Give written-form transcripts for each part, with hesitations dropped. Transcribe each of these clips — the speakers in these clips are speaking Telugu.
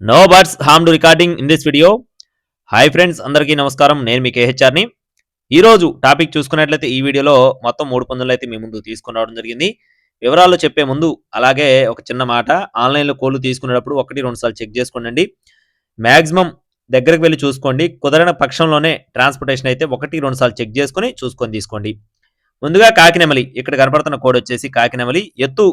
No birds harm to recording in this video. Hi friends, అందరికీ నమస్కారం. నేను మీ కేహెచ్ఆర్ని. ఈరోజు టాపిక్ చూసుకున్నట్లయితే ఈ వీడియోలో మొత్తం 3 పందులు అయితే మీ ముందు తీసుకుని రావడం జరిగింది. వివరాలు చెప్పే ముందు అలాగే ఒక చిన్న మాట, ఆన్లైన్లో కోళ్ళు తీసుకునేటప్పుడు 1-2 సార్లు చెక్ చేసుకోండి. మ్యాక్సిమం దగ్గరికి వెళ్ళి చూసుకోండి. కుదరని పక్షంలోనే ట్రాన్స్పోర్టేషన్ అయితే 1-2 సార్లు చెక్ చేసుకొని చూసుకొని తీసుకోండి. ముందుగా కాకినెమలి, ఇక్కడ కనపడుతున్న కోడ్ వచ్చేసి కాకినెమలి. ఎత్తు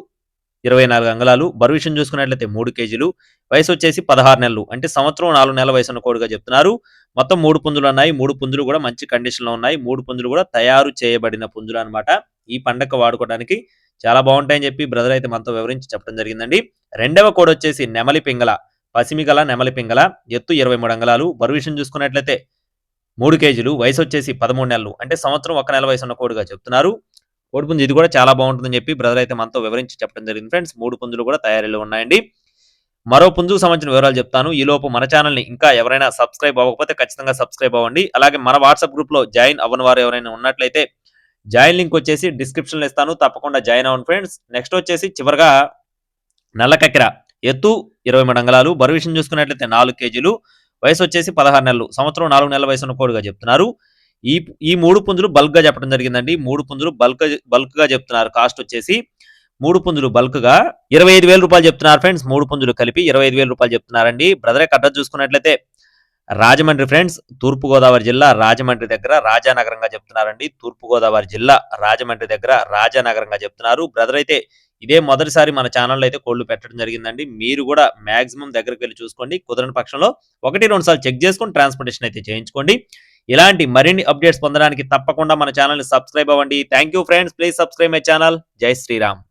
24 అంగుళాలు, బరువు విషయం చూసుకున్నట్లయితే 3 కేజీలు, వయసు వచ్చేసి 16 నెలలు, అంటే సంవత్సరం 4 నెలల వయసున్న కోడిగా చెప్తున్నారు. మొత్తం 3 పుంజులు ఉన్నాయి. 3 పుంజులు కూడా మంచి కండిషన్లో ఉన్నాయి. 3 పుంజులు కూడా తయారు చేయబడిన పుంజులు అనమాట. ఈ పండగ వాడుకోవడానికి చాలా బాగుంటాయని చెప్పి బ్రదర్ అయితే మనతో వివరించి చెప్పడం జరిగిందండి. రెండవ కోడి వచ్చేసి నెమలి పింగళ, పసిమిగల నెమలి పింగళ. ఎత్తు 23 అంగుళాలు, బరువు విషయం చూసుకున్నట్లయితే 3 కేజీలు, వయసు వచ్చేసి 13 నెలలు, అంటే సంవత్సరం 1 నెల వయసున్న కోడిగా చెప్తున్నారు. కోడిపుంజు ఇది కూడా చాలా బాగుంటుందని చెప్పి బ్రదర్ అయితే మనతో వివరించి చెప్పడం జరిగింది ఫ్రెండ్స్. 3 పుంజులు కూడా తయారీలో ఉన్నాయండి. మరో పుంజుకు సంబంధించిన వివరాలు చెప్తాను. ఈలోపు మన ఛానల్ని ఇంకా ఎవరైనా సబ్స్క్రైబ్ అవ్వకపోతే ఖచ్చితంగా సబ్స్క్రైబ్ అవ్వండి. అలాగే మన వాట్సాప్ గ్రూప్లో జాయిన్ అవ్వని వారు ఎవరైనా ఉన్నట్లయితే జాయిన్ లింక్ వచ్చేసి డిస్క్రిప్షన్లో ఇస్తాను, తప్పకుండా జాయిన్ అవ్వండి ఫ్రెండ్స్. నెక్స్ట్ వచ్చేసి చివరిగా నల్ల కక్కెర, ఎత్తు 23 అంగుళాలు, బరువు విషయం చూసుకున్నట్లయితే 4 కేజీలు, వయసు వచ్చేసి 16 నెలలు, సంవత్సరం 4 నెలల వయసున్న కోడిగా చెప్తున్నారు. ఈ ఈ 3 పుంజులు బల్క్ గా చెప్పడం జరిగిందండి. 3 పుంజులు బల్క్ గా చెప్తున్నారు. కాస్ట్ వచ్చేసి 3 పుంజులు బల్క్ గా 25,000 రూపాయలు చెప్తున్నారు ఫ్రెండ్స్. 3 పుంజులు కలిపి 25,000 రూపాయలు చెప్తున్నారండి. బ్రదర్ అడ్రస్ చూసుకున్నట్లయితే రాజమండ్రి ఫ్రెండ్స్, తూర్పుగోదావరి జిల్లా రాజమండ్రి దగ్గర రాజానగరంగా చెప్తున్నారండి. తూర్పుగోదావరి జిల్లా రాజమండ్రి దగ్గర రాజానగరంగా చెప్తున్నారు. బ్రదర్ అయితే ఇదే మొదటిసారి మన ఛానల్లో అయితే కోళ్లు పెట్టడం జరిగిందండి. మీరు కూడా మాక్సిమం దగ్గరికి వెళ్ళి చూసుకోండి. కుదరని పక్షంలో 1-2 సార్లు చెక్ చేసుకొని ట్రాన్స్పోర్టేషన్ అయితే చేయించుకోండి. ఇలాంటి మరిన్ని అప్డేట్స్ పొందడానికి తప్పకుండా మన ఛానల్ని సబ్స్క్రైబ్ అవ్వండి. Thank you friends, please subscribe my channel. జై శ్రీరామ్.